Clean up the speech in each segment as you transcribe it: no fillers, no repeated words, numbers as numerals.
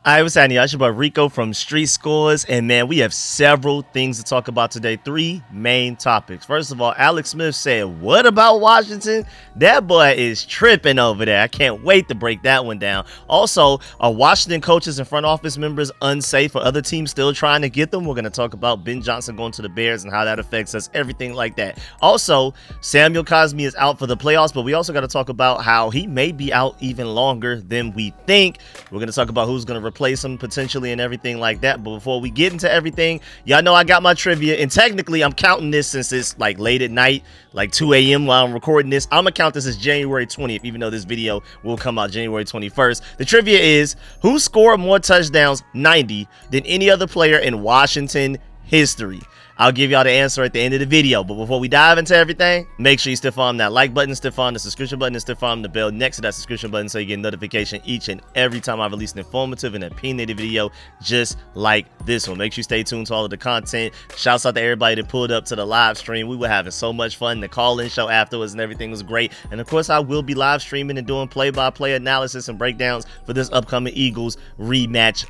Hi, what's happening? It's your boy Rico from StreetScores, and man, we have several things to talk about today. Three main topics. First of all, Alex Smith said, "What about Washington?" That boy is tripping over there. I can't wait to break that one down. Also, are Washington coaches and front office members unsafe, or other teams still trying to get them? We're going to talk about Ben Johnson going to the Bears and how that affects us, everything like that. Also, Samuel Cosmi is out for the playoffs, but we also got to talk about how he may be out even longer than we think. We're going to talk about who's going to replace him potentially and everything like that. But before we get into everything, y'all know I got my trivia, and technically I'm counting this since it's like late at night, like 2 a.m. while I'm recording this. I'm gonna count this as January 20th, even though this video will come out January 21st. The trivia is, who scored more touchdowns, 90, than any other player in Washington history? I'll give y'all the answer at the end of the video. But before we dive into everything, make sure you stiff arm that like button, stiff arm the subscription button, and stiff arm the bell next to that subscription button so you get notification each and every time I release an informative and opinionated video just like this one. Make sure you stay tuned to all of the content. Shouts out to everybody that pulled up to the live stream. We were having so much fun. The call-in show afterwards and everything was great. And of course, I will be live streaming and doing play-by-play analysis and breakdowns for this upcoming Eagles rematch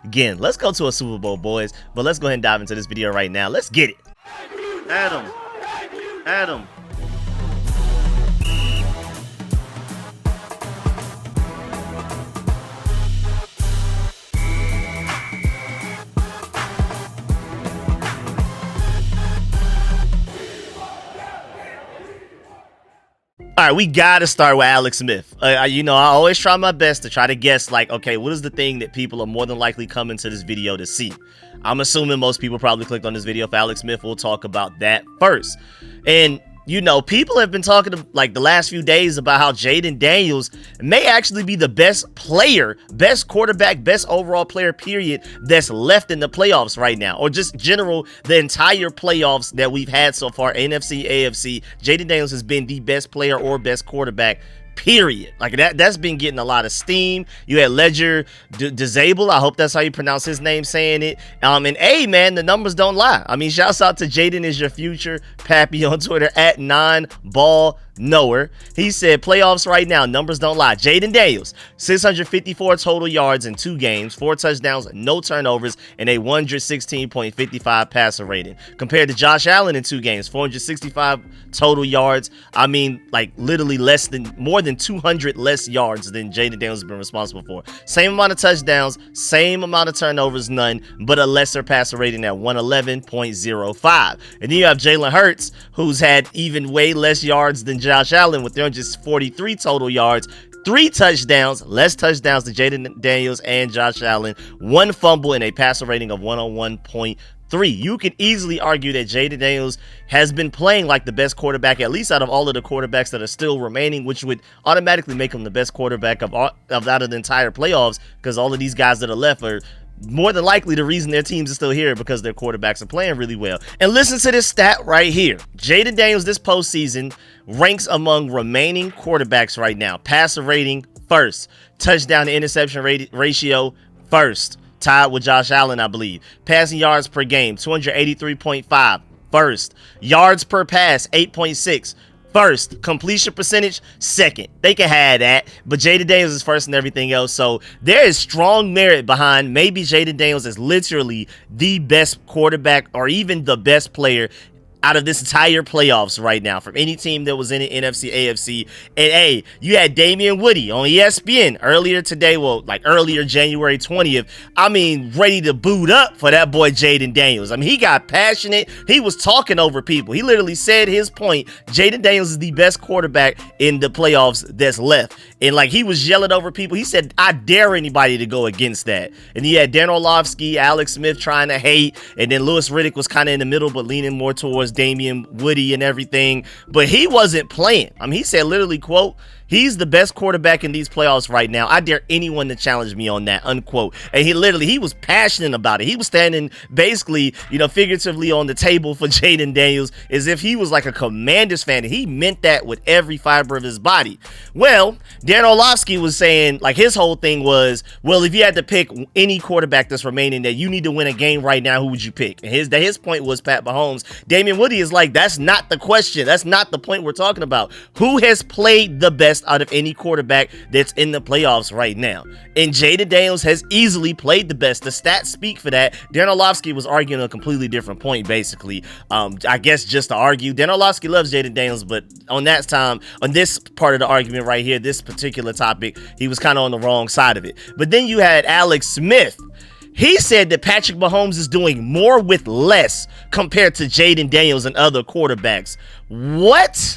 again. Let's go to a Super Bowl, boys. But let's go ahead and dive into this video right now. Let's get it. Adam. All right, we got to start with Alex Smith. You know, I always try my best to try to guess, like, okay, what is the thing that people are more than likely coming to this video to see? I'm assuming most people probably clicked on this video for Alex Smith. We'll talk about that first. And, you know, people have been talking like the last few days about how Jayden Daniels may actually be the best player, best quarterback, best overall player, period, that's left in the playoffs right now, or just general, the entire playoffs that we've had so far, NFC, AFC. Jayden Daniels has been the best player or best quarterback, period. Like that's been getting a lot of steam. You had Ledger Disable, I hope that's how you pronounce his name, saying it. And hey, man, the numbers don't lie. I mean, shouts out to Jayden is your future Pappy on Twitter at 9ball knower. He said, playoffs right now, numbers don't lie. Jayden Daniels, 654 total yards in 2 games, 4 touchdowns, no turnovers, and a 116.55 passer rating. Compared to Josh Allen in 2 games, 465 total yards. I mean, like literally more than 200 less yards than Jayden Daniels has been responsible for. Same amount of touchdowns, same amount of turnovers, none, but a lesser passer rating at 111.05. And then you have Jalen Hurts, who's had even way less yards than Josh Allen with 343 total yards, 3 touchdowns, less touchdowns than Jayden Daniels and Josh Allen, 1 fumble, and a passer rating of 101.3. You can easily argue that Jayden Daniels has been playing like the best quarterback, at least out of all of the quarterbacks that are still remaining, which would automatically make him the best quarterback of out of the entire playoffs, because all of these guys that are left are more than likely the reason their teams are still here because their quarterbacks are playing really well. And listen to this stat right here. Jayden Daniels this postseason ranks among remaining quarterbacks right now. Passer rating, first. Touchdown to interception ratio, first. Tied with Josh Allen, I believe. Passing yards per game, 283.5, first. Yards per pass, 8.6. First. Completion percentage, second. They can have that, but Jayden Daniels is first in everything else. So there is strong merit behind maybe Jayden Daniels is literally the best quarterback or even the best player out of this entire playoffs right now from any team that was in it, NFC, AFC. And hey, you had Damian Woody on ESPN earlier today, well, like earlier January 20th. I mean, ready to boot up for that boy Jayden Daniels. I mean, he got passionate. He was talking over people. He literally said his point. Jayden Daniels is the best quarterback in the playoffs that's left. And like, he was yelling over people. He said, I dare anybody to go against that. And you had Dan Orlovsky, Alex Smith trying to hate, and then Louis Riddick was kind of in the middle, but leaning more towards Damian Woody and everything, but he wasn't playing. I mean, he said literally, quote, he's the best quarterback in these playoffs right now. I dare anyone to challenge me on that, unquote. And he was passionate about it. He was standing basically, you know, figuratively on the table for Jayden Daniels as if he was like a Commanders fan. And he meant that with every fiber of his body. Well, Dan Orlovsky was saying, like, his whole thing was, well, if you had to pick any quarterback that's remaining that you need to win a game right now, who would you pick? And his point was Pat Mahomes. Damian Woody is like, that's not the question. That's not the point we're talking about. Who has played the best best out of any quarterback that's in the playoffs right now. And Jayden Daniels has easily played the best. The stats speak for that. Darren Orlovsky was arguing a completely different point, basically. I guess just to argue. Darren Orlovsky loves Jayden Daniels, but on this part of the argument right here, this particular topic, he was kind of on the wrong side of it. But then you had Alex Smith. He said that Patrick Mahomes is doing more with less compared to Jayden Daniels and other quarterbacks. What,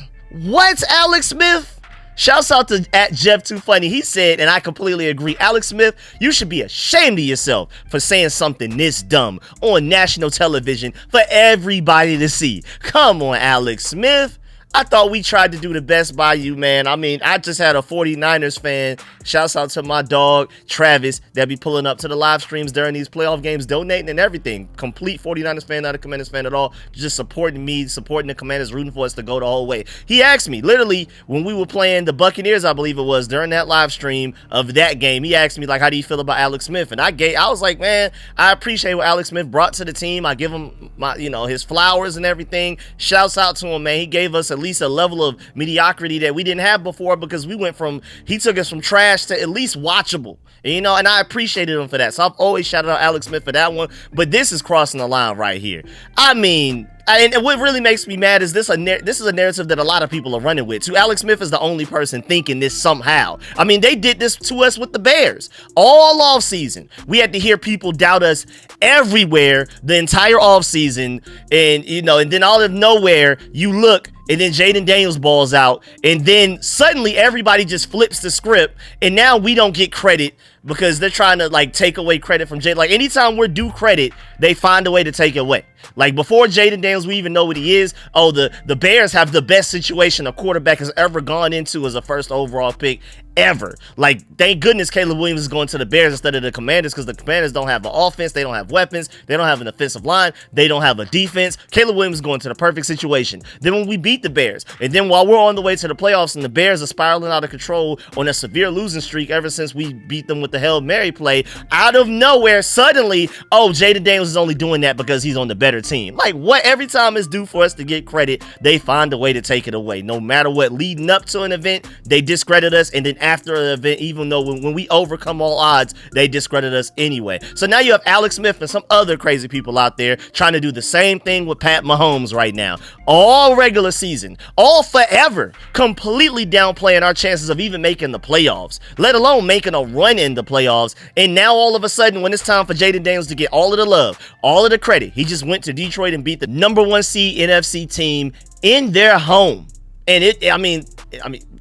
Alex Smith? Shouts out to @Jeff2Funny. He said, and I completely agree, Alex Smith, you should be ashamed of yourself for saying something this dumb on national television for everybody to see. Come on, Alex Smith. I thought we tried to do the best by you, man. I mean, I just had a 49ers fan. Shouts out to my dog, Travis, that be pulling up to the live streams during these playoff games, donating and everything. Complete 49ers fan, not a Commanders fan at all. Just supporting me, supporting the Commanders, rooting for us to go the whole way. He asked me, literally, when we were playing the Buccaneers, I believe it was, during that live stream of that game, he asked me, like, how do you feel about Alex Smith? And I was like, man, I appreciate what Alex Smith brought to the team. I give him my, his flowers and everything. Shouts out to him, man. He gave us at least a level of mediocrity that we didn't have before, because he took us from trash to at least watchable, and I appreciated him for that. So I've always shouted out Alex Smith for that one, but this is crossing the line right here. I mean, and what really makes me mad is this is a narrative that a lot of people are running with. So Alex Smith is the only person thinking this somehow. I mean, they did this to us with the Bears all off season. We had to hear people doubt us everywhere the entire off season, and then all of nowhere you look, and then Jayden Daniels balls out, and then suddenly everybody just flips the script, and now we don't get credit because they're trying to like take away credit from Jayden. Like anytime we're due credit, they find a way to take it away. Like before Jayden Daniels, we even know what he is. Oh, the Bears have the best situation a quarterback has ever gone into as a first overall pick ever. Like, thank goodness Caleb Williams is going to the Bears instead of the Commanders, because the Commanders don't have an offense, they don't have weapons, they don't have an offensive line, they don't have a defense. Caleb Williams is going to the perfect situation. Then when we beat the Bears, and then while we're on the way to the playoffs and the Bears are spiraling out of control on a severe losing streak ever since we beat them with the Hail Mary play, out of nowhere, suddenly, oh, Jayden Daniels is only doing that because he's on the better team. Like, what? Every time it's due for us to get credit, they find a way to take it away. No matter what, leading up to an event, they discredit us, and then after an event, even though when we overcome all odds, they discredit us anyway. So now you have Alex Smith and some other crazy people out there trying to do the same thing with Pat Mahomes right now. All regular season, all forever, completely downplaying our chances of even making the playoffs, let alone making a run in the playoffs. And now all of a sudden, when it's time for Jayden Daniels to get all of the love, all of the credit, he just went to Detroit and beat the #1 seed NFC team in their home. And I mean,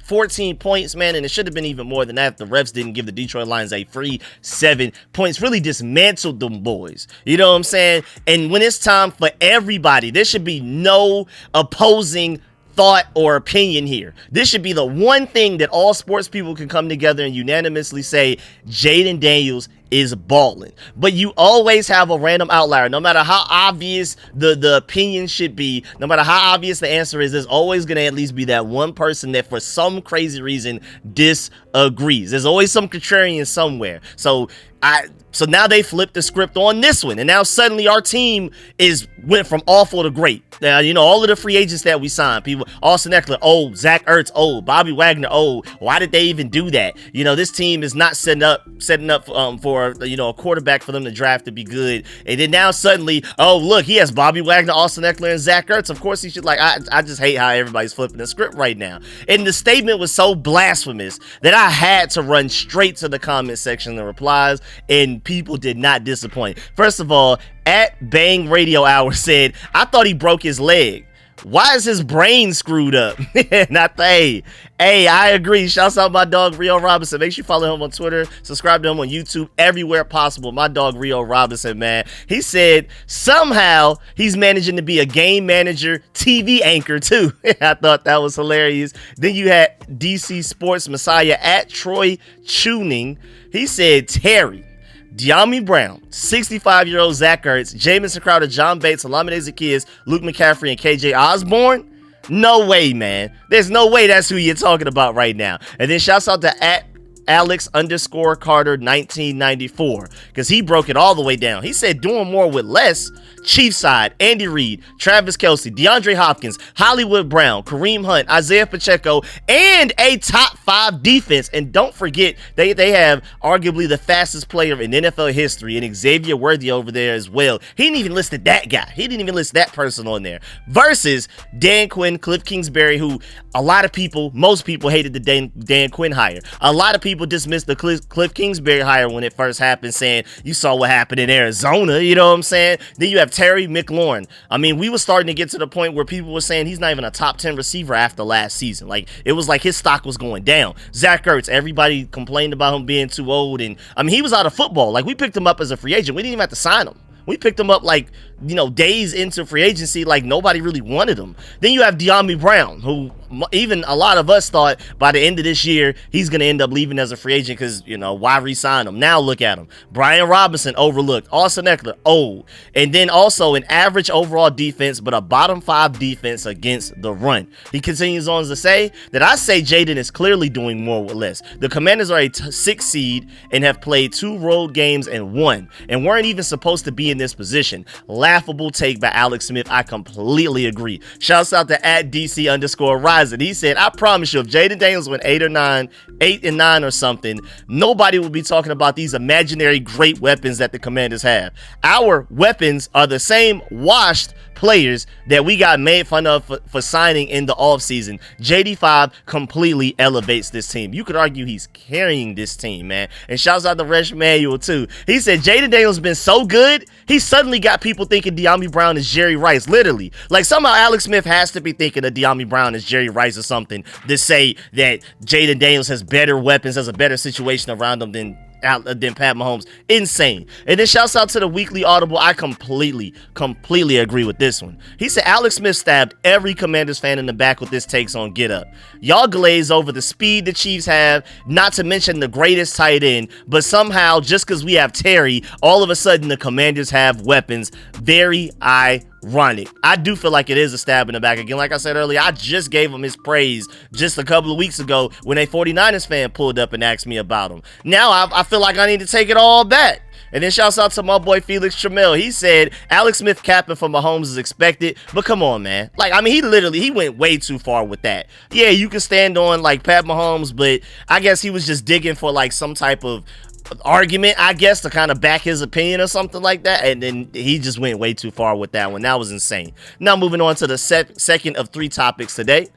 14 points, man, and it should have been even more than that if the refs didn't give the Detroit Lions a free 7 points. Really dismantled them boys. You know what I'm saying? And when it's time for everybody, there should be no opposing thought or opinion here. This should be the one thing that all sports people can come together and unanimously say, Jayden Daniels is balling. But you always have a random outlier. No matter how obvious the opinion should be, no matter how obvious the answer is, there's always going to at least be that one person that for some crazy reason disagrees. There's always some contrarian somewhere. So now they flipped the script on this one, and now suddenly our team went from awful to great. Now, all of the free agents that we signed, people, Austin Eckler, old, Zach Ertz, old, Bobby Wagner, old. Why did they even do that? This team is not setting up for a quarterback for them to draft to be good. And then now suddenly, oh look, he has Bobby Wagner, Austin Eckler, and Zach Ertz. Of course he should. I just hate how everybody's flipping the script right now. And the statement was so blasphemous that I had to run straight to the comment section and replies, and people did not disappoint. First of all, @Bang Radio Hour said, I thought he broke his leg. Why is his brain screwed up? Not the Hey, I agree. Shouts out my dog Rio Robinson. Make sure you follow him on Twitter, subscribe to him on YouTube, everywhere possible. My dog Rio Robinson, man. He said somehow he's managing to be a game manager, TV anchor too. I thought that was hilarious. Then you had DC Sports Messiah @Troy Tuning. He said Terry, De'Ami Brown, 65-year-old Zach Ertz, Jamison Crowder, John Bates, Olamide Zaccheaus, Luke McCaffrey, and KJ Osborne? No way, man. There's no way that's who you're talking about right now. And then shouts out to Alex_Carter 1994, because he broke it all the way down. He said doing more with less. Chiefs side, Andy Reid, Travis Kelce, DeAndre Hopkins, Hollywood Brown, Kareem Hunt, Isaiah Pacheco, and a top 5 defense. And don't forget, they have arguably the fastest player in NFL history, and Xavier Worthy over there as well. He didn't even list that guy. He didn't even list that person on there. Versus Dan Quinn, Cliff Kingsbury, who a lot of people, most people hated the Dan Quinn hire. A lot of people dismissed the Cliff Kingsbury hire when it first happened, saying, you saw what happened in Arizona, you know what I'm saying? Then you have Terry McLaurin. I mean, we were starting to get to the point where people were saying he's not even a top 10 receiver after last season. Like, it was like his stock was going down. Zach Ertz, everybody complained about him being too old, and I mean, he was out of football. Like, we picked him up as a free agent. We didn't even have to sign him. We picked him up like, you know, days into free agency, like nobody really wanted him. Then you have De'Ami Brown, who even a lot of us thought by the end of this year, he's going to end up leaving as a free agent because, you know, why re-sign him? Now look at him. Brian Robinson, overlooked. Austin Eckler, old. And then also an average overall defense, but a bottom 5 defense against the run. He continues on to say that I say Jayden is clearly doing more with less. The Commanders are a 6 seed and have played 2 road games and won, and weren't even supposed to be in this position. Laughable take by Alex Smith. I completely agree. Shouts out to @DC_Rising. He said, I promise you, if Jayden Daniels went 8 and 9 or something, nobody will be talking about these imaginary great weapons that the Commanders have. Our weapons are the same washed players that we got made fun of for signing in the offseason. JD5 completely elevates this team. You could argue he's carrying this team, man. And shouts out to Resh Manuel too. He said Jayden Daniels been so good, he suddenly got people thinking De'Ami Brown is Jerry Rice. Literally. Like, somehow Alex Smith has to be thinking of De'Ami Brown as Jerry Rice or something to say that Jayden Daniels has better weapons, has a better situation around him than Pat Mahomes. Insane. And then shouts out to the Weekly Audible. I completely agree with this one. He said Alex Smith stabbed every Commanders fan in the back with this takes on Get Up. Y'all glaze over the speed the Chiefs have, not to mention the greatest tight end, but somehow just because we have Terry, all of a sudden the Commanders have weapons. Very ironic. I do feel like it is a stab in the back. Again, like I said earlier, I just gave him his praise just a couple of weeks ago when a 49ers fan pulled up and asked me about him. Now I feel like I need to take it all back. And then shouts out to my boy Felix Tramel. He said Alex Smith capping for Mahomes is expected, but come on, man. Like, I mean, he went way too far with that. Yeah, you can stand on like Pat Mahomes, but I guess he was just digging for like some type of argument, I guess, to kind of back his opinion or something like that, and then he just went way too far with that one. That was insane. Now moving on to the second of 3 topics today.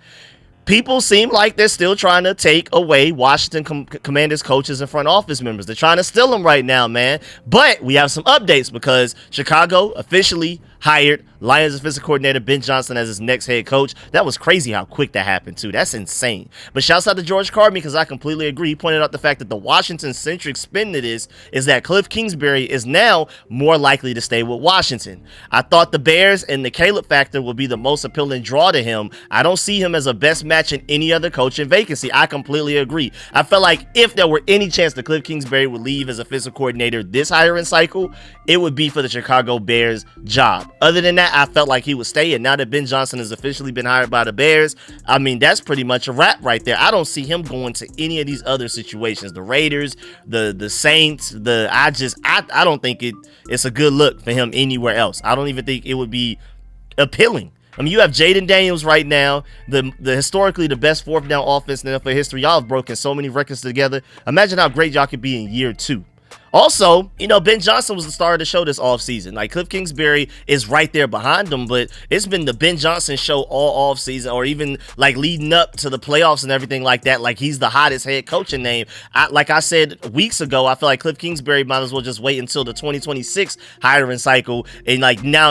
People seem like they're still trying to take away Washington Commanders coaches and front office members. They're trying to steal them right now, man. But we have some updates because Chicago officially hired Lions offensive coordinator Ben Johnson as his next head coach. That was crazy how quick that happened too. That's insane. But shouts out to George Carmi because I completely agree. He pointed out the fact that the Washington-centric spin to this is that Cliff Kingsbury is now more likely to stay with Washington. I thought the Bears and the Caleb factor would be the most appealing draw to him. I don't see him as a best match in any other coaching vacancy. I completely agree. I felt like if there were any chance that Cliff Kingsbury would leave as offensive coordinator this hiring cycle, it would be for the Chicago Bears job. Other than that, I felt like he would stay, and now that Ben Johnson has officially been hired by the Bears, I mean, that's pretty much a wrap right there. I don't see him going to any of these other situations. The Raiders, the Saints, I don't think it's a good look for him anywhere else. I don't even think it would be appealing. I mean, you have Jayden Daniels right now, the historically the best 4th down offense in NFL history. Y'all have broken so many records together. Imagine how great y'all could be in year 2. Also, you know, Ben Johnson was the star of the show this offseason. Like, Cliff Kingsbury is right there behind him, but it's been the Ben Johnson show all offseason, or even like leading up to the playoffs and everything like that. Like, he's the hottest head coaching name. Like I said weeks ago, I feel like Cliff Kingsbury might as well just wait until the 2026 hiring cycle. And like now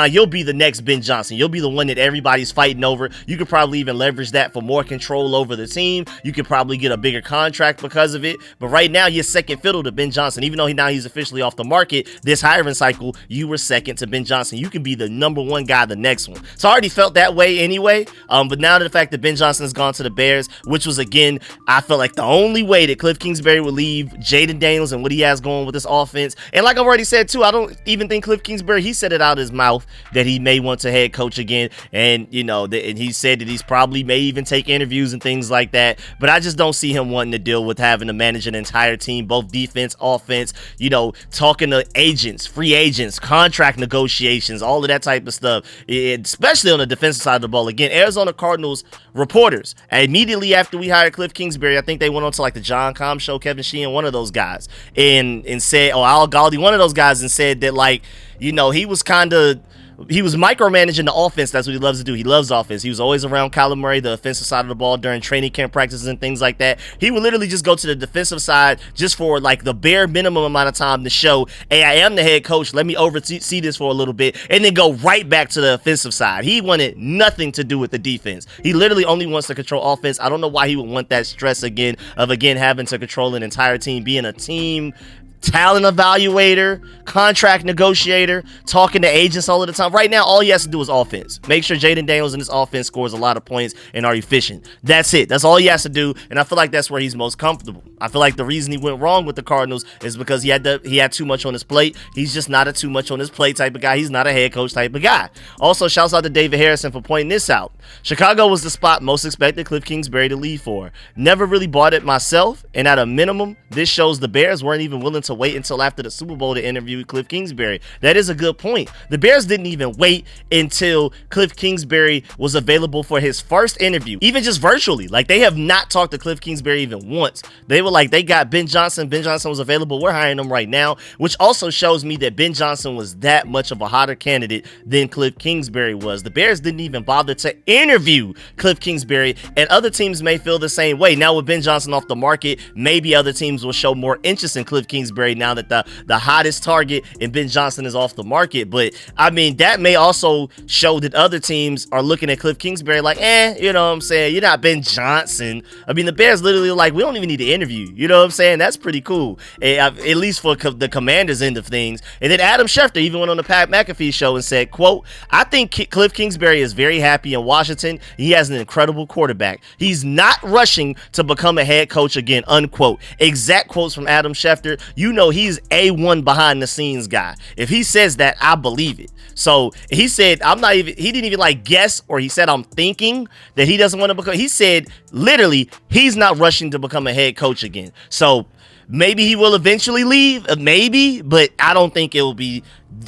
you'll be the next Ben Johnson. You'll be the one that everybody's fighting over. You could probably even leverage that for more control over the team. You could probably get a bigger contract because of it. But right now, you're second fiddle to Ben Johnson. Johnson. Even though he's officially off the market this hiring cycle, you were second to Ben Johnson. You can be the number one guy the next one. So I already felt that way anyway. But now the fact that Ben Johnson has gone to the Bears, which was, again, I felt like the only way that Cliff Kingsbury would leave Jayden Daniels and what he has going with this offense. And like I've already said too, I don't even think Cliff Kingsbury, he said it out of his mouth that he may want to head coach again. And, you know, and he said that he's probably may even take interviews and things like that. But I just don't see him wanting to deal with having to manage an entire team, both defense, offense, you know, talking to agents, free agents, contract negotiations, all of that type of stuff, especially on the defensive side of the ball. Again, Arizona Cardinals reporters, immediately after we hired Cliff Kingsbury, I think they went on to like the John Com show, Kevin Sheehan, one of those guys, and said, or Al Galdi, one of those guys, and said that, like, you know, he was micromanaging the offense. That's what he loves to do. He loves offense. He was always around Kyler Murray, the offensive side of the ball, during training camp practices and things like that. He would literally just go to the defensive side just for like the bare minimum amount of time to show, hey, I am the head coach. Let me oversee this for a little bit, and then go right back to the offensive side. He wanted nothing to do with the defense. He literally only wants to control offense. I don't know why he would want that stress again of having to control an entire team, being a team talent evaluator, contract negotiator, talking to agents all of the time. Right now, all he has to do is offense. Make sure Jayden Daniels in his offense scores a lot of points and are efficient. That's it. That's all he has to do, and I feel like that's where he's most comfortable. I feel like the reason he went wrong with the Cardinals is because he had too much on his plate. He's just not a too much on his plate type of guy. He's not a head coach type of guy. Also, shouts out to David Harrison for pointing this out. Chicago was the spot most expected Cliff Kingsbury to leave for. Never really bought it myself, and at a minimum, this shows the Bears weren't even willing to wait until after the Super Bowl to interview Cliff Kingsbury. That is a good point. The Bears didn't even wait until Cliff Kingsbury was available for his first interview, even just virtually. Like, they have not talked to Cliff Kingsbury even once. They were like, they got Ben Johnson. Ben Johnson was available. We're hiring him right now, which also shows me that Ben Johnson was that much of a hotter candidate than Cliff Kingsbury was. The Bears didn't even bother to interview Cliff Kingsbury, and other teams may feel the same way. Now with Ben Johnson off the market, maybe other teams will show more interest in Cliff Kingsbury now that the hottest target in Ben Johnson is off the market. But I mean, that may also show that other teams are looking at Cliff Kingsbury like, you know what I'm saying? You're not Ben Johnson. I mean, the Bears literally like, we don't even need to interview. You know what I'm saying? That's pretty cool, at least for the Commanders' end of things. And then Adam Schefter even went on the Pat McAfee show and said, quote, I think Cliff Kingsbury is very happy in Washington. He has an incredible quarterback. He's not rushing to become a head coach again, unquote. Exact quotes from Adam Schefter. You know he's A1 behind the scenes guy. If he says that, I believe it. So he said, he didn't even like guess, or he said, I'm thinking that he doesn't want to become, he said literally, he's not rushing to become a head coach again. So maybe he will eventually leave, maybe, but I don't think it will be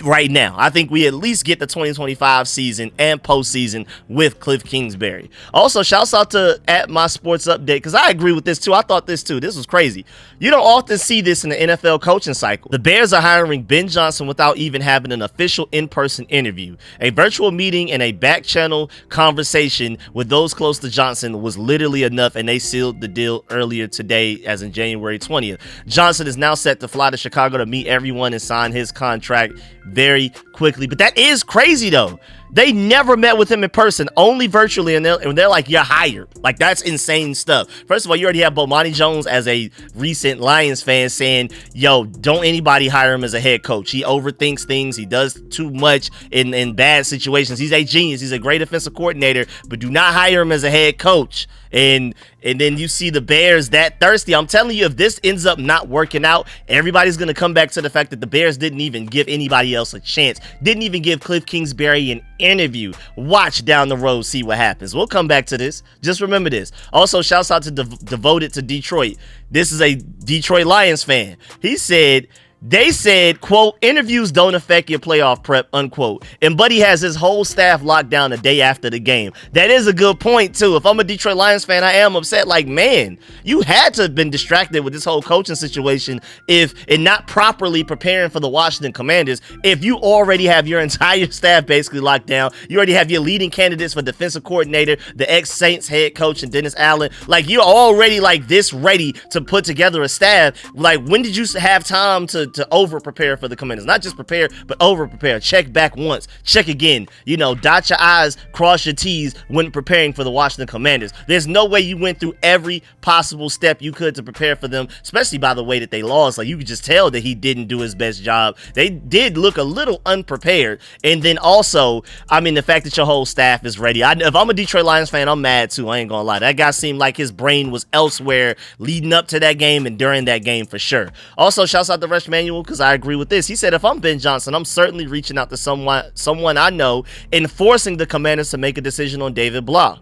right now. I think we at least get the 2025 season and postseason with Cliff Kingsbury. Also, shouts out to @MySportsUpdate, because I agree with this too. I thought this too. This was crazy. You don't often see this in the NFL coaching cycle. The Bears are hiring Ben Johnson without even having an official in-person interview. A virtual meeting and a back channel conversation with those close to Johnson was literally enough, and they sealed the deal earlier today, as in January 20th. Johnson is now set to fly to Chicago to meet everyone and sign his contract very quickly. But that is crazy though. They never met with him in person, only virtually, and they're like, you're hired. Like, that's insane stuff. First of all, you already have Bomani Jones as a recent Lions fan saying, yo, don't anybody hire him as a head coach. He overthinks things. He does too much in bad situations. He's a genius. He's a great offensive coordinator, but do not hire him as a head coach. And then you see the Bears that thirsty. I'm telling you, if this ends up not working out, everybody's going to come back to the fact that the Bears didn't even give anybody else a chance. Didn't even give Cliff Kingsbury an interview. Watch down the road, see what happens. We'll come back to this. Just remember this. Also, shouts out to Devoted to Detroit. This is a Detroit Lions fan. He said, they said, quote, interviews don't affect your playoff prep, unquote. And Buddy has his whole staff locked down the day after the game. That is a good point, too. If I'm a Detroit Lions fan, I am upset. Like, man, you had to have been distracted with this whole coaching situation and not properly preparing for the Washington Commanders. If you already have your entire staff basically locked down, you already have your leading candidates for defensive coordinator, the ex-Saints head coach, and Dennis Allen. Like, you're already like this ready to put together a staff. Like, when did you have time to to over prepare for the Commanders. Not just prepare, but over prepare. Check back once, check again. You know, dot your I's, cross your T's when preparing for the Washington Commanders. There's no way you went through every possible step you could to prepare for them, especially by the way that they lost. Like, you could just tell that he didn't do his best job. They did look a little unprepared. And then also, I mean, the fact that your whole staff is ready. If I'm a Detroit Lions fan, I'm mad too. I ain't gonna lie. That guy seemed like his brain was elsewhere leading up to that game and during that game for sure. Also, shouts out to Rush Manuel, because I agree with this. He said, if I'm Ben Johnson, I'm certainly reaching out to someone I know and forcing the Commanders to make a decision on David Blah.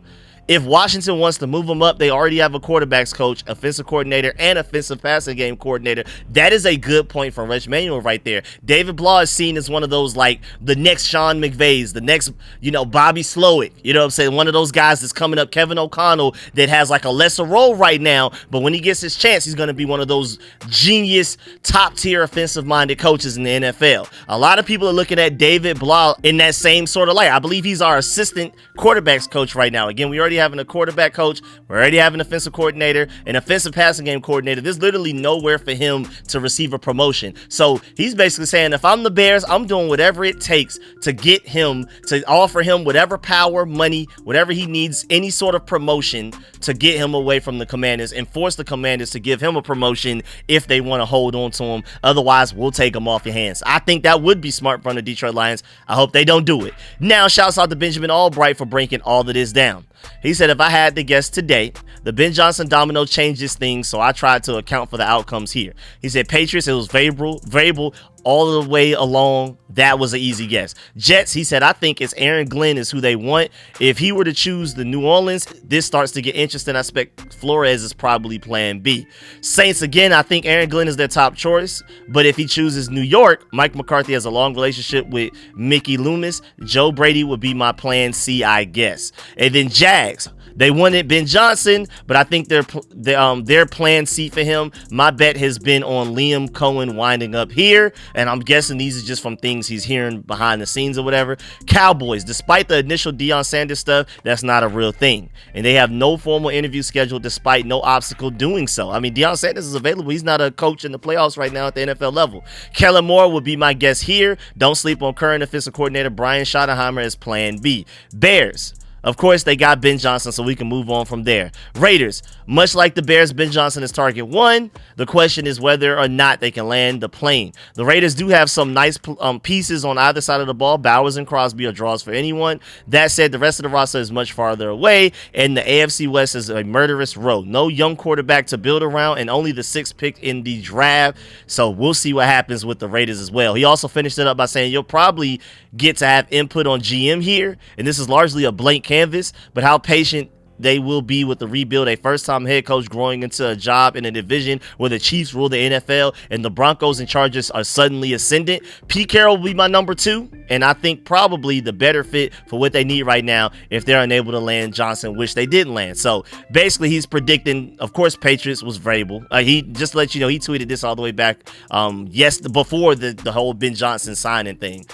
If Washington wants to move him up, they already have a quarterbacks coach, offensive coordinator, and offensive passing game coordinator. That is a good point from Rich Manuel right there. David Blah is seen as one of those, like, the next Sean McVays, the next, you know, Bobby Slowick. You know what I'm saying? One of those guys that's coming up, Kevin O'Connell, that has, like, a lesser role right now. But when he gets his chance, he's going to be one of those genius, top-tier offensive-minded coaches in the NFL. A lot of people are looking at David Blah in that same sort of light. I believe he's our assistant quarterbacks coach right now. Again, we already having a quarterback coach, we're already having an offensive coordinator, an offensive passing game coordinator. There's literally nowhere for him to receive a promotion. So he's basically saying, if I'm the Bears, I'm doing whatever it takes to get him, to offer him whatever power, money, whatever he needs, any sort of promotion to get him away from the Commanders and force the Commanders to give him a promotion if they want to hold on to him. Otherwise, we'll take him off your hands. I think that would be smart from the Detroit Lions. I hope they don't do it. Now, shouts out to Benjamin Albright for breaking all of this down. He said, if I had to guess today, the Ben Johnson domino changes things, so I tried to account for the outcomes here. He said, Patriots, it was Vrabel all the way along. That was an easy guess. Jets, he said, I think it's Aaron Glenn is who they want. If he were to choose the New Orleans, this starts to get interesting. I expect Flores is probably plan B. Saints, again, I think Aaron Glenn is their top choice, but if he chooses New York, Mike McCarthy has a long relationship with Mickey Loomis. Joe Brady would be my plan C, I guess. And then Jags, they wanted Ben Johnson, but I think their plan C for him, my bet has been on Liam Cohen winding up here, and I'm guessing these are just from things he's hearing behind the scenes or whatever. Cowboys, despite the initial Deion Sanders stuff, that's not a real thing, and they have no formal interview scheduled despite no obstacle doing so. I mean, Deion Sanders is available. He's not a coach in the playoffs right now at the NFL level. Kellen Moore would be my guess here. Don't sleep on current offensive coordinator Brian Schottenheimer as plan B. Bears, of course, they got Ben Johnson, so we can move on from there. Raiders, much like the Bears, Ben Johnson is target one. The question is whether or not they can land the plane. The Raiders do have some nice pieces on either side of the ball. Bowers and Crosby are draws for anyone. That said, the rest of the roster is much farther away, and the AFC West is a murderous row. No young quarterback to build around, and only the 6th pick in the draft. So we'll see what happens with the Raiders as well. He also finished it up by saying, you'll probably get to have input on GM here, and this is largely a blank canvas, but how patient they will be with the rebuild. A first-time head coach growing into a job in a division where the Chiefs rule the NFL and the Broncos and Chargers are suddenly ascendant. Pete Carroll will be my number 2, and I think probably the better fit for what they need right now if they're unable to land Johnson, which they didn't land. So basically, he's predicting, of course, Patriots was Vrabel. He just let you know, he tweeted this all the way back before the whole Ben Johnson signing thing.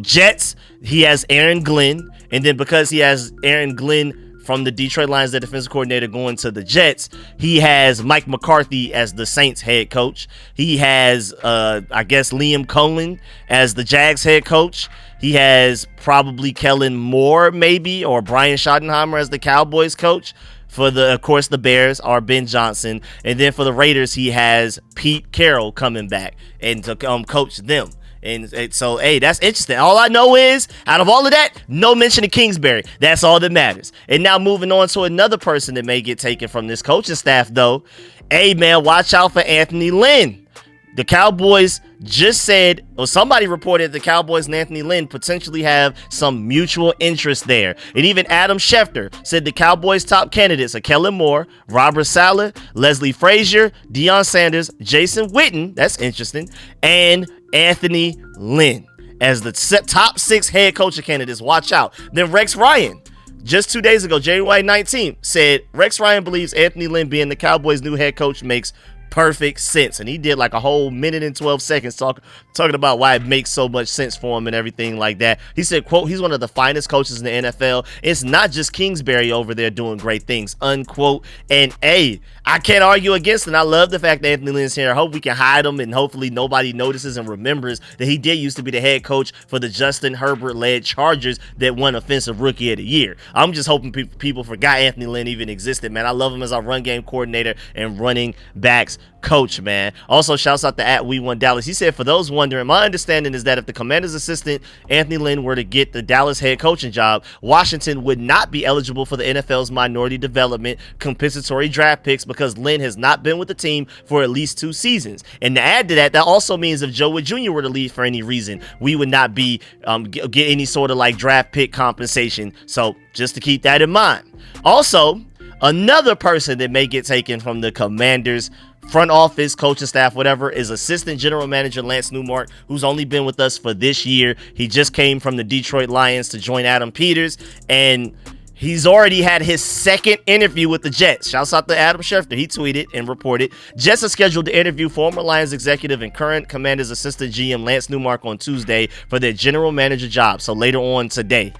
Jets, he has Aaron Glenn, and then because he has Aaron Glenn from the Detroit Lions, their defensive coordinator, going to the Jets, he has Mike McCarthy as the Saints head coach. He has, I guess, Liam Cohen as the Jags head coach. He has probably Kellen Moore, maybe, or Brian Schottenheimer as the Cowboys coach. For of course, the Bears are Ben Johnson. And then for the Raiders, he has Pete Carroll coming back and to coach them. And so, hey, that's interesting. All I know is, out of all of that, no mention of Kingsbury. That's all that matters. And now moving on to another person that may get taken from this coaching staff, though. Hey, man, watch out for Anthony Lynn. The Cowboys just said, or somebody reported the Cowboys and Anthony Lynn potentially have some mutual interest there. And even Adam Schefter said the Cowboys' top candidates are Kellen Moore, Robert Saleh, Leslie Frazier, Deion Sanders, Jason Witten, that's interesting, and Anthony Lynn as the top 6 head coaching candidates. Watch out. Then Rex Ryan, just 2 days ago, January 19th, said Rex Ryan believes Anthony Lynn being the Cowboys' new head coach makes perfect sense. And he did like a whole minute and 12 seconds talking about why it makes so much sense for him and everything like that. He said, quote, he's one of the finest coaches in the NFL. It's not just Kingsbury over there doing great things, unquote. And I can't argue against it. I love the fact that Anthony Lynn's here. I hope we can hide him and hopefully nobody notices and remembers that he did used to be the head coach for the Justin Herbert-led Chargers that won Offensive Rookie of the Year. I'm just hoping people forgot Anthony Lynn even existed, man. I love him as our run game coordinator and running backs coach, man. Also, shouts out to @We1Dallas. He said, for those wondering, my understanding is that if the Commander's assistant Anthony Lynn were to get the Dallas head coaching job, Washington would not be eligible for the NFL's minority development compensatory draft picks because Lynn has not been with the team for at least 2 seasons. And to add to that, that also means if Joe Wood Jr. were to leave for any reason, we would not be get any sort of like draft pick compensation. So just to keep that in mind. Also, another person that may get taken from the Commanders front office, coaching staff, whatever, is assistant general manager Lance Newmark, who's only been with us for this year. He just came from the Detroit Lions to join Adam Peters, and he's already had his second interview with the Jets. Shouts out to Adam Schefter. He tweeted and reported, Jets are scheduled to interview former Lions executive and current Commanders assistant GM Lance Newmark on Tuesday for their general manager job. So later on today.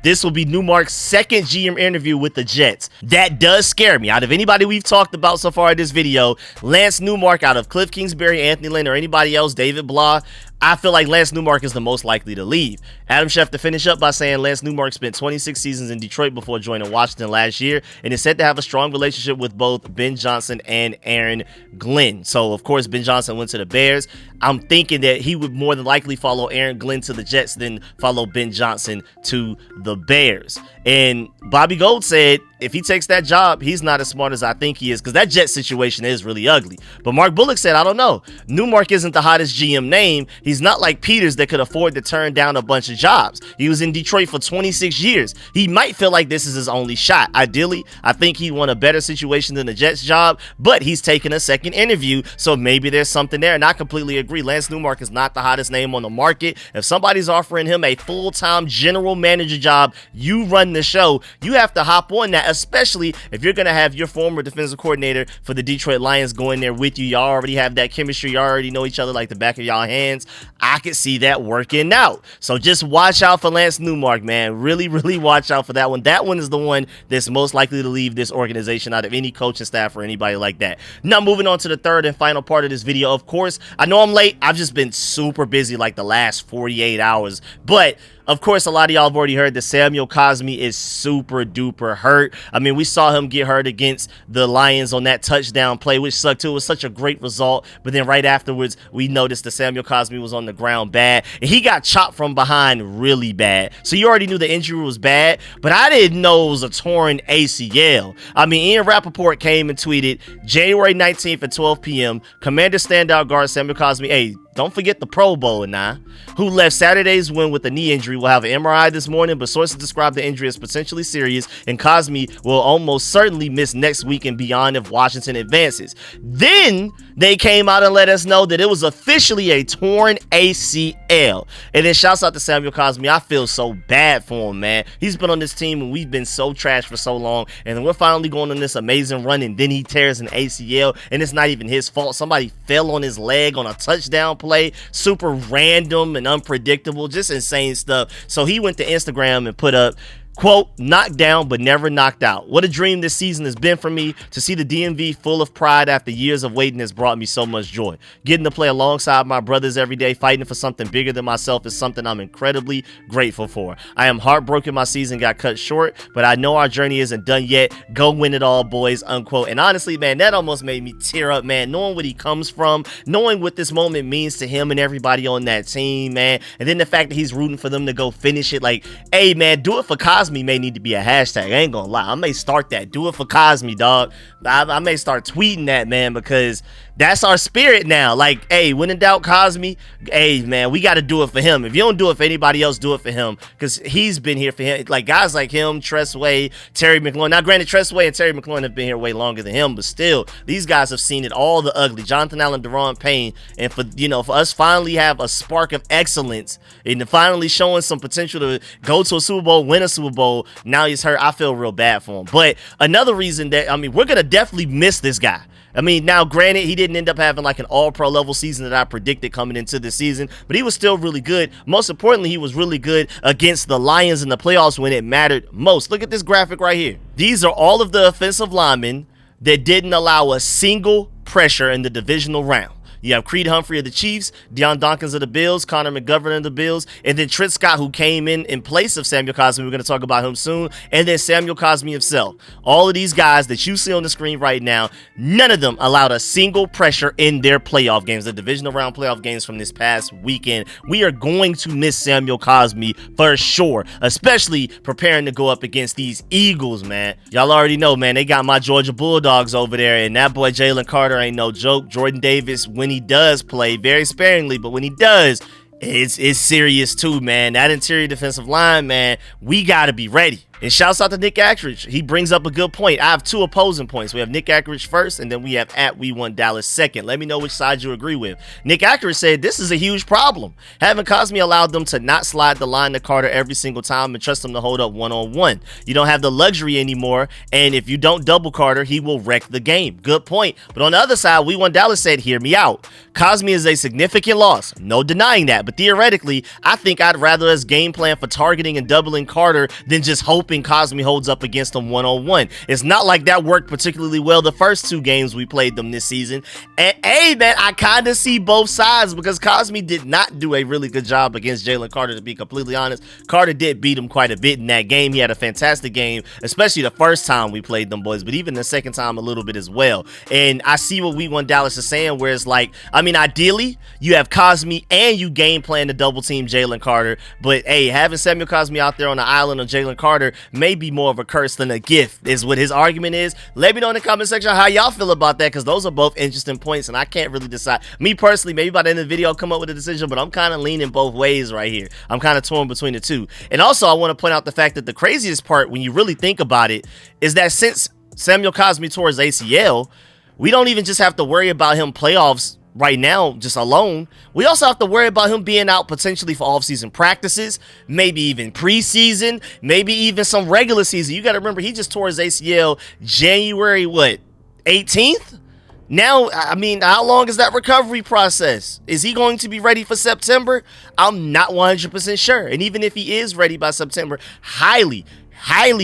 This will be Newmark's second GM interview with the Jets. That does scare me. Out of anybody we've talked about so far in this video, Lance Newmark, out of Cliff Kingsbury, Anthony Lynn, or anybody else, David Blah, I feel like Lance Newmark is the most likely to leave. Adam Schefter finished up by saying Lance Newmark spent 26 seasons in Detroit before joining Washington last year and is said to have a strong relationship with both Ben Johnson and Aaron Glenn. So, of course, Ben Johnson went to the Bears. I'm thinking that he would more than likely follow Aaron Glenn to the Jets than follow Ben Johnson to the Bears. And Bobby Gold said if he takes that job, he's not as smart as I think he is, because that Jet situation is really ugly. But Mark Bullock said, I don't know. Newmark isn't the hottest GM name. He's not like Peters that could afford to turn down a bunch of jobs. He was in Detroit for 26 years. He might feel like this is his only shot. Ideally, I think he won a better situation than the Jets job, but he's taking a second interview, so maybe there's something there. And I completely agree. Lance Newmark is not the hottest name on the market. If somebody's offering him a full-time general manager job, you run the show, you have to hop on that, especially if you're going to have your former defensive coordinator for the Detroit Lions going there with you. Y'all already have that chemistry. Y'all already know each other like the back of y'all hands. I could see that working out. So just watch out for Lance Newmark, man. Really, really watch out for that one. That one is the one that's most likely to leave this organization out of any coaching staff or anybody like that. Now, moving on to the third and final part of this video. Of course, I know I'm late. I've just been super busy like the last 48 hours. But of course, a lot of y'all have already heard that Samuel Cosmi is super duper hurt. I mean, we saw him get hurt against the Lions on that touchdown play, which sucked too. It was such a great result. But then right afterwards, we noticed that Samuel Cosmi was on the ground bad. And he got chopped from behind really bad. So you already knew the injury was bad. But I didn't know it was a torn ACL. I mean, Ian Rappaport came and tweeted, January 19th at 12 p.m., Commander standout guard Samuel Cosmi, hey, don't forget the Pro Bowl now, who left Saturday's win with a knee injury, will have an MRI this morning, but sources describe the injury as potentially serious, and Cosmi will almost certainly miss next week and beyond if Washington advances. Then they came out and let us know that it was officially a torn ACL. And then shouts out to Samuel Cosmi. I feel so bad for him, man. He's been on this team and we've been so trash for so long, and then we're finally going on this amazing run, and then he tears an ACL, and it's not even his fault. Somebody fell on his leg on a touchdown play. Super random and unpredictable, just insane stuff. So he went to Instagram and put up, quote, knocked down but never knocked out. What a dream this season has been for me. To see the DMV full of pride after years of waiting has brought me so much joy. Getting to play alongside my brothers every day, fighting for something bigger than myself, is something I'm incredibly grateful for. I am heartbroken my season got cut short, but I know our journey isn't done yet. Go win it all, boys, unquote. And honestly, man, that almost made me tear up, man, knowing what he comes from, knowing what this moment means to him and everybody on that team, man. And then the fact that he's rooting for them to go finish it. Like, hey, man, do it for Cosmi may need to be a hashtag. I ain't gonna lie. I may start that. Do it for Cosmi, dog. I may start tweeting that, man, because that's our spirit now. Like, hey, when in doubt, Cosmi, hey, man, we got to do it for him. If you don't do it for anybody else, do it for him, because he's been here for him. Like, guys like him, Tressway, Terry McLaurin. Now, granted, Tressway and Terry McLaurin have been here way longer than him, but still, these guys have seen it all, the ugly. Jonathan Allen, Deron Payne, and for us finally have a spark of excellence and finally showing some potential to go to a Super Bowl, win a Super Bowl. Now he's hurt. I feel real bad for him. But another reason that, I mean, we're gonna definitely miss this guy. I mean, now granted, he didn't end up having like an all-pro level season that I predicted coming into this season, but he was still really good. Most importantly, he was really good against the Lions in the playoffs when it mattered most. Look at this graphic right here. These are all of the offensive linemen that didn't allow a single pressure in the divisional round. You have Creed Humphrey of the Chiefs, Deion Dawkins of the Bills, Connor McGovern of the Bills, and then Trent Scott, who came in place of Samuel Cosmi. We're going to talk about him soon. And then Samuel Cosmi himself. All of these guys that you see on the screen right now, none of them allowed a single pressure in their playoff games, the divisional round playoff games from this past weekend. We are going to miss Samuel Cosmi for sure, especially preparing to go up against these Eagles, man. Y'all already know, man, they got my Georgia Bulldogs over there, and that boy Jalen Carter ain't no joke. Jordan Davis, when he does play, very sparingly, but when he does, it's serious too, man. That interior defensive line, man, we got to be ready. And shouts out to Nick Ackridge. He brings up a good point. I have two opposing points. We have Nick Ackridge first, and then we have @We1Dallas second. Let me know which side you agree with. Nick Ackridge said this is a huge problem. Having Cosmi allowed them to not slide the line to Carter every single time and trust him to hold up one-on-one. You don't have the luxury anymore, and if you don't double Carter, he will wreck the game. Good point. But on the other side, We1Dallas said, hear me out. Cosmi is a significant loss. No denying that. But theoretically, I think I'd rather us game plan for targeting and doubling Carter than just hoping Cosmi holds up against him one-on-one. It's not like that worked particularly well the first two games we played them this season. And hey, man, I kind of see both sides because Cosmi did not do a really good job against Jalen Carter, to be completely honest. Carter did beat him quite a bit in that game. He had a fantastic game, especially the first time we played them boys, but even the second time a little bit as well. And I see what We1Dallas is saying, where it's like, I mean, ideally, you have Cosmi and you game plan to double team Jalen Carter, but hey, having Samuel Cosmi out there on the island of Jalen Carter may be more of a curse than a gift, is what his argument is. Let me know in the comment section how y'all feel about that, because those are both interesting points, and I can't really decide. Me personally, maybe by the end of the video I'll come up with a decision, but I'm kind of leaning both ways right here. I'm kind of torn between the two. And also, I want to point out the fact that the craziest part, when you really think about it, is that since Samuel Cosmi tore his ACL, we don't even just have to worry about him playoffs right now just alone. We also have to worry about him being out potentially for off-season practices, maybe even preseason, maybe even some regular season. You got to remember, he just tore his ACL January, what, 18th? Now, I mean, how long is that recovery process? Is he going to be ready for September? I'm not 100% sure. And even if he is ready by September, highly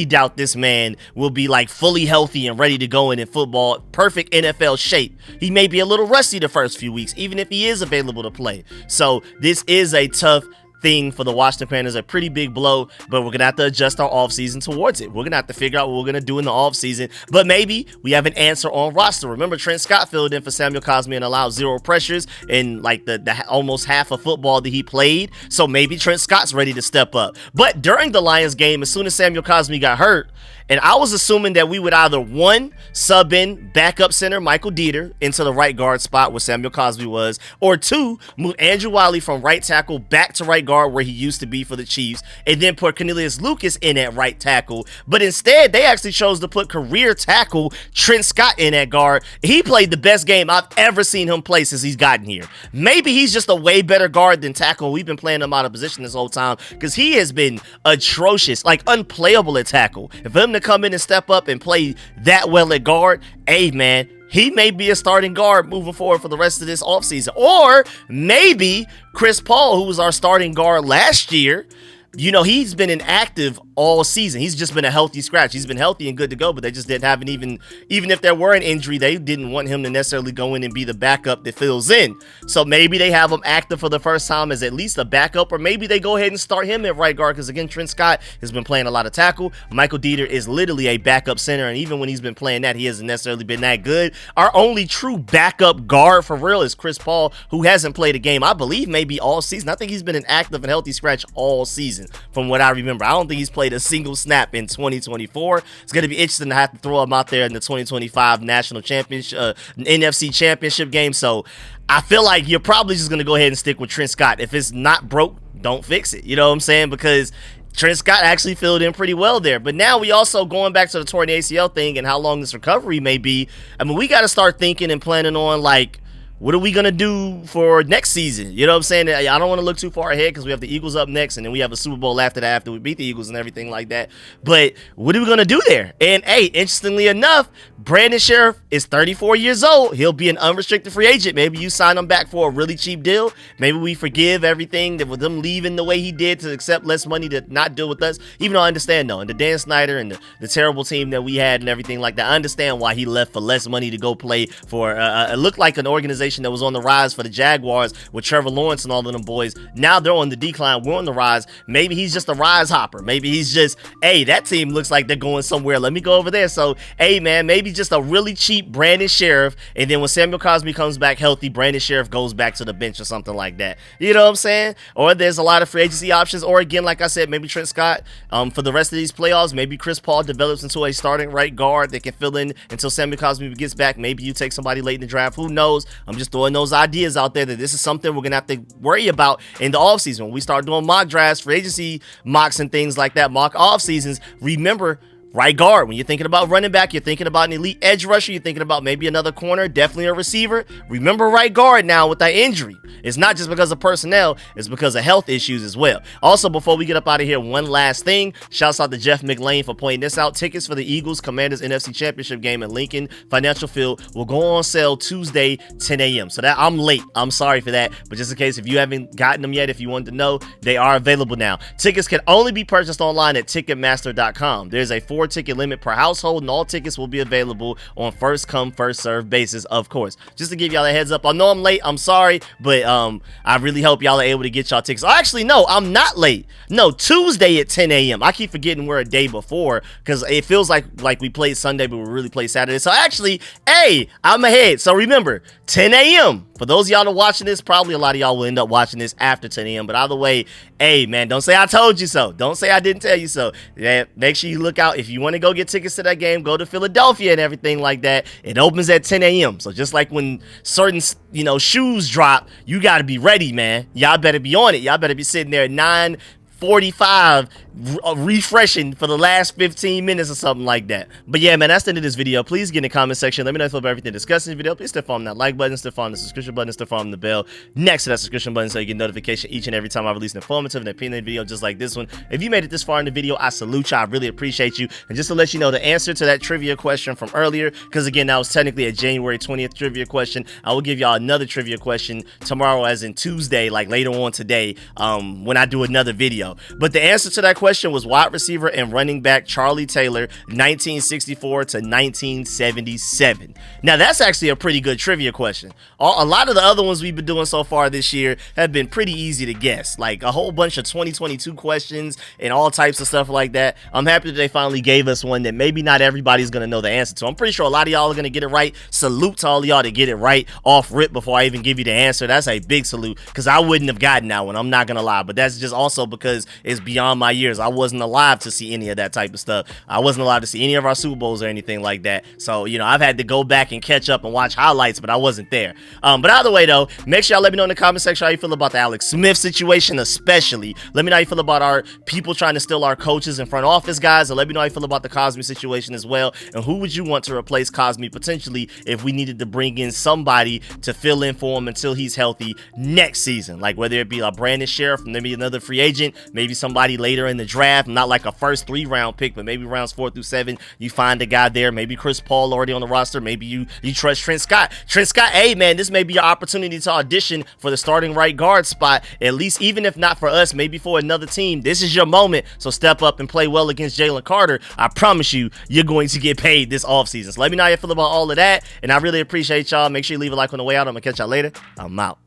doubt this man will be like fully healthy and ready to go in football, perfect NFL shape. He may be a little rusty the first few weeks, even if he is available to play. So this is a tough thing for the Washington Commanders, a pretty big blow, but we're gonna have to adjust our offseason towards it. We're gonna have to figure out what we're gonna do in the offseason, but maybe we have an answer on roster. Remember, Trent Scott filled in for Samuel Cosmi and allowed 0 pressures in like the almost half of football that he played, so maybe Trent Scott's ready to step up. But during the Lions game, as soon as Samuel Cosmi got hurt, and I was assuming that we would either, one, sub in backup center Michael Dieter into the right guard spot where Samuel Cosmi was, or two, move Andrew Wiley from right tackle back to right guard where he used to be for the Chiefs, and then put Cornelius Lucas in at right tackle. But instead, they actually chose to put career tackle Trent Scott in at guard. He played the best game I've ever seen him play since he's gotten here. Maybe he's just a way better guard than tackle. We've been playing him out of position this whole time because he has been atrocious, like unplayable at tackle. And for him to come in and step up and play that well at guard, hey man, he may be a starting guard moving forward for the rest of this offseason. Or maybe Chris Paul, who was our starting guard last year, you know, he's been inactive all season. He's just been a healthy scratch. He's been healthy and good to go, but they just didn't have even if there were an injury, they didn't want him to necessarily go in and be the backup that fills in. So maybe they have him active for the first time as at least a backup, or maybe they go ahead and start him at right guard because, again, Trent Scott has been playing a lot of tackle. Michael Dieter is literally a backup center, and even when he's been playing that, he hasn't necessarily been that good. Our only true backup guard for real is Chris Paul, who hasn't played a game, I believe, maybe all season. I think he's been an active and healthy scratch all season from what I remember. I don't think he's played a single snap in 2024. It's going to be interesting to have to throw him out there in the 2025 national championship, NFC championship game. So I feel like you're probably just going to go ahead and stick with Trent Scott. If it's not broke, don't fix it. You know what I'm saying? Because Trent Scott actually filled in pretty well there. But now we also, going back to the torn ACL thing and how long this recovery may be, I mean, we got to start thinking and planning on, like, what are we going to do for next season? You know what I'm saying? I don't want to look too far ahead because we have the Eagles up next, and then we have a Super Bowl after that, after we beat the Eagles and everything like that. But what are we going to do there? And, hey, interestingly enough, Brandon Sheriff is 34 years old. He'll be an unrestricted free agent. Maybe you sign him back for a really cheap deal. Maybe we forgive everything that with them leaving the way he did to accept less money to not deal with us. Even though I understand, though, and the Dan Snyder and the terrible team that we had and everything like that, I understand why he left for less money to go play for, it looked like an organization that was on the rise for the Jaguars with Trevor Lawrence and all of them boys. Now they're on the decline. We're on the rise. Maybe he's just a rise hopper. Maybe he's just, hey, that team looks like they're going somewhere. Let me go over there. So, hey, man, maybe just a really cheap Brandon Sheriff, and then when Samuel Cosmi comes back healthy, Brandon Sheriff goes back to the bench or something like that. You know what I'm saying? Or there's a lot of free agency options. Or again, like I said, maybe Trent Scott for the rest of these playoffs. Maybe Chris Paul develops into a starting right guard that can fill in until Samuel Cosmi gets back. Maybe you take somebody late in the draft. Who knows? I'm just throwing those ideas out there that this is something we're gonna have to worry about in the offseason when we start doing mock drafts, free agency mocks and things like that, mock off seasons. Remember, right guard. When you're thinking about running back, you're thinking about an elite edge rusher, you're thinking about maybe another corner, definitely a receiver. Remember right guard now with that injury. It's not just because of personnel, it's because of health issues as well. Also, before we get up out of here, one last thing. Shouts out to Jeff McLean for pointing this out. Tickets for the Eagles Commanders NFC Championship game at Lincoln Financial Field will go on sale Tuesday, 10 a.m. So that I'm late. I'm sorry for that. But just in case, if you haven't gotten them yet, if you wanted to know, they are available now. Tickets can only be purchased online at Ticketmaster.com. There's a 4-ticket limit per household, and all tickets will be available on first come, first serve basis, of course. Just to give y'all a heads up, I know I'm late, I'm sorry, but I really hope y'all are able to get y'all tickets. Actually, no, I'm not late. No, Tuesday at 10 a.m. I keep forgetting we're a day before because it feels like we played Sunday, but we really played Saturday. So actually, hey, I'm ahead. So remember, 10 a.m. For those of y'all that are watching this, probably a lot of y'all will end up watching this after 10 a.m. But either way, hey, man, don't say I told you so. Don't say I didn't tell you so. Yeah, make sure you look out. If you want to go get tickets to that game, go to Philadelphia and everything like that. It opens at 10 a.m. So just like when certain, shoes drop, you got to be ready, man. Y'all better be on it. Y'all better be sitting there at 9:45 refreshing for the last 15 minutes or something like that. But yeah, man, that's the end of this video. Please get in the comment section. Let me know if you love everything discussed in the video. Please step on that like button, step on the subscription button, step on the bell next to that subscription button so you get notification each and every time I release an informative and opinion video just like this one. If you made it this far in the video, I salute you. I really appreciate you. And just to let you know, the answer to that trivia question from earlier, because again, that was technically a January 20th trivia question. I will give y'all another trivia question tomorrow, as in Tuesday, like later on today, when I do another video. But the answer to that question was wide receiver and running back Charlie Taylor, 1964 to 1977. Now, that's actually a pretty good trivia question. A lot of the other ones we've been doing so far this year have been pretty easy to guess, like a whole bunch of 2022 questions and all types of stuff like that. I'm happy that they finally gave us one that maybe not everybody's going to know the answer to. I'm pretty sure a lot of y'all are going to get it right. Salute to all of y'all to get it right off rip before I even give you the answer. That's a big salute, because I wouldn't have gotten that one. I'm not going to lie, but that's just also because it's beyond my years. I wasn't alive to see any of that type of stuff. I wasn't alive to see any of our Super Bowls or anything like that. So, I've had to go back and catch up and watch highlights, but I wasn't there. But either way, though, make sure y'all let me know in the comment section how you feel about the Alex Smith situation, especially. Let me know how you feel about our people trying to steal our coaches and front office guys, and let me know how you feel about the Cosmi situation as well. And who would you want to replace Cosmi potentially if we needed to bring in somebody to fill in for him until he's healthy next season? Like whether it be a Brandon Sheriff, maybe another free agent, maybe somebody later in the draft, not like a first 3-round pick, but maybe rounds 4 through 7, you find a guy there. Maybe Chris Paul already on the roster. Maybe you trust Trent Scott. Trent Scott, hey man, this may be your opportunity to audition for the starting right guard spot, at least, even if not for us, maybe for another team. This is your moment, so step up and play well against Jalen Carter. I promise you, you're going to get paid this offseason. So let me know how you feel about all of that, and I really appreciate y'all. Make sure you leave a like on the way out. I'm gonna catch y'all later. I'm out.